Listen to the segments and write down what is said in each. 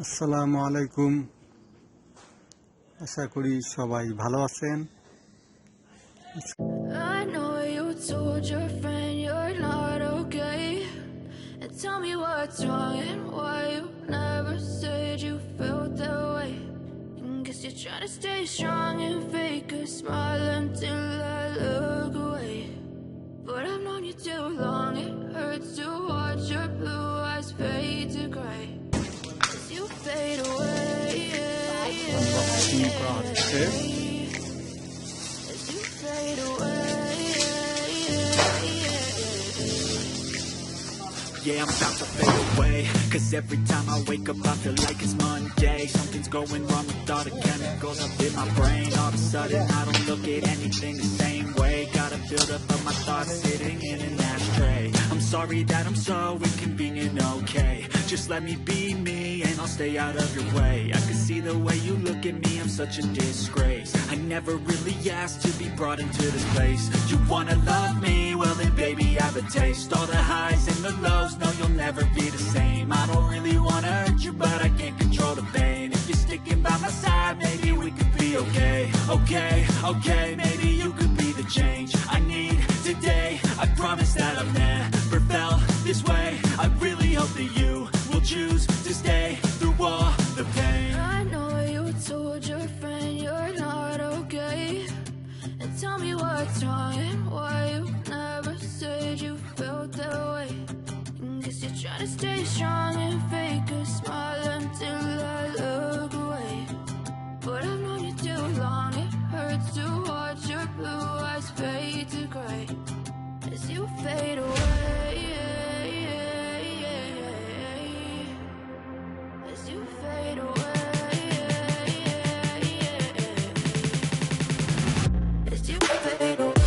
আসসালামু আলাইকুম। আশা করি সবাই ভালো আছেন। I know you told your friend you're not okay, and tell me what's wrong and why you never said you felt that way. And guess you're trying to stay strong and fake a smile until I look away. But I've known you too long, it hurts to watch your blue eyes fade to gray as you fade away. Unboxing করা হচ্ছে। As you fade away. Yeah, I'm about to fade away, cause every time I wake up I feel like it's Monday. Something's going wrong with all the chemicals up in my brain. All of a sudden I don't look at anything the same way. Gotta build up of my thoughts sitting in an ashtray. I'm sorry that I'm so inconvenient, okay. Just let me be me and I'll stay out of your way. I can see the way you look at me, I'm such a disgrace. I never really asked to be brought into this place. You wanna love me? Well then baby I have a taste. All the highs and the lows, no you'll never be the same. I don't really wanna hurt you but I can't control the pain. If you're sticking by my side, maybe we could be okay. Okay, maybe you could be the change I need today. I promise that I've never felt this way. I really hope that you will choose to stay through all the pain. I know you told your friend you're not okay, and tell me what's wrong and why you never said you felt that way. And guess you're trying to stay strong and fake a smile until I look away. But I've known you too long, it hurts to watch your blue eyes fade to gray as you fade away. As you fade away. As you fade away.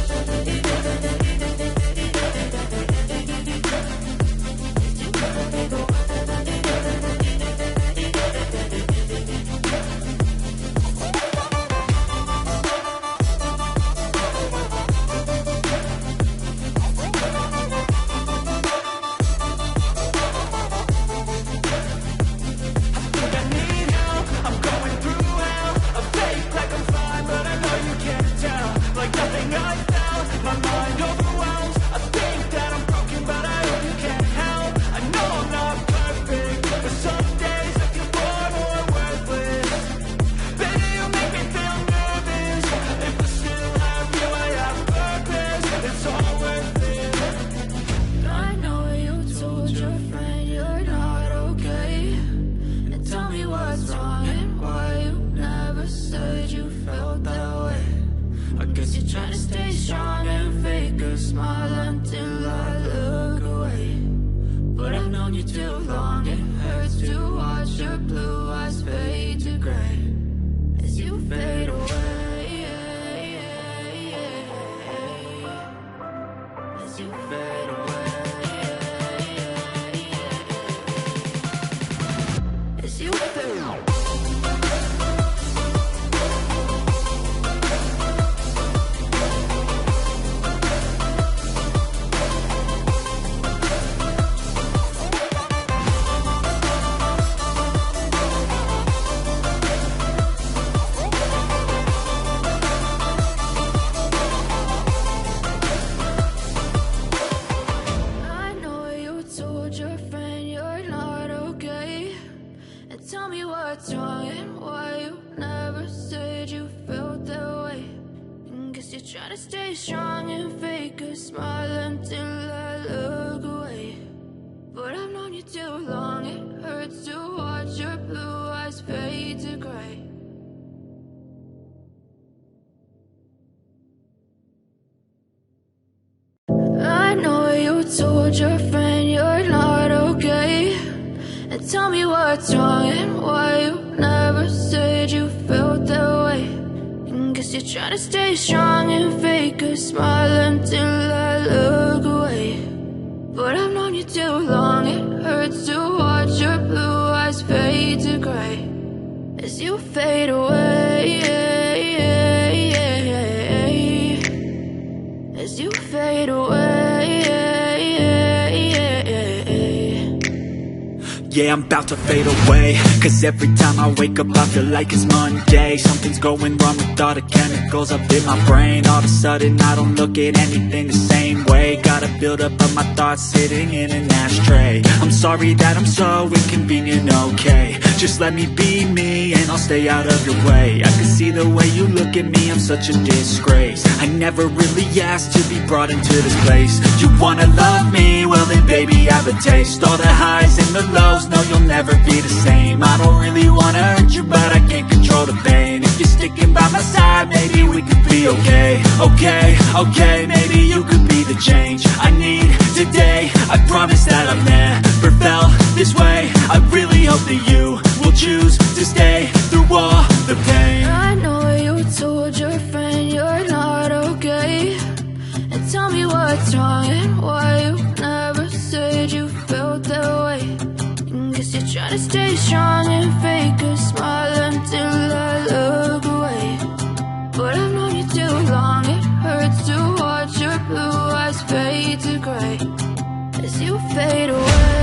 I know you told your friend you're not okay, and tell me what's wrong and why you never said you felt that way. I guess you're trying to stay strong and fake a smile until I look away. But I've known you too long, it hurts to watch your blue eyes fade to gray as you fade away. As you fade away. As you fade away. I know you told your friend you're not okay, and tell me what's wrong and why you never said you felt that way. And guess you're trying to stay strong and fake a smile until I look away. But I've known you too long, it hurts to watch your blue eyes fade to gray. I know you told your friend you're not okay, and tell me what's wrong and why you never said you felt that way. And guess you're trying to stay strong and fake a smile until I look away. But I've known you too long, it hurts to watch your blue eyes fade to gray as you fade away. As you fade away. Yeah, I'm about to fade away, cause every time I wake up I feel like it's Monday. Something's going wrong with all the chemicals up in my brain. All of a sudden I don't look at anything the same way. Gotta build up of my thoughts sitting in an ashtray. I'm sorry that I'm so inconvenient, okay. Just let me be me and I'll stay out of your way. I can see the way you look at me, I'm such a disgrace. I never really asked to be brought into this place. You wanna love me? Well then baby I have a taste. All the highs and the lows, no you'll never be the same. I don't really wanna hurt you but I can't control the pain. If you're sticking by my side, maybe we could be okay. Okay, maybe you could be the change I need today. I promise that I've never felt this way. I really hope that you will choose to stay through all the pain. I know you told your friend you're not okay, and tell me what's wrong and why you never said you felt that way. Guess you're trying to stay strong and fake a smile until I look away. But I've known you too long, it hurts to watch your blue eyes fade to gray as you fade away.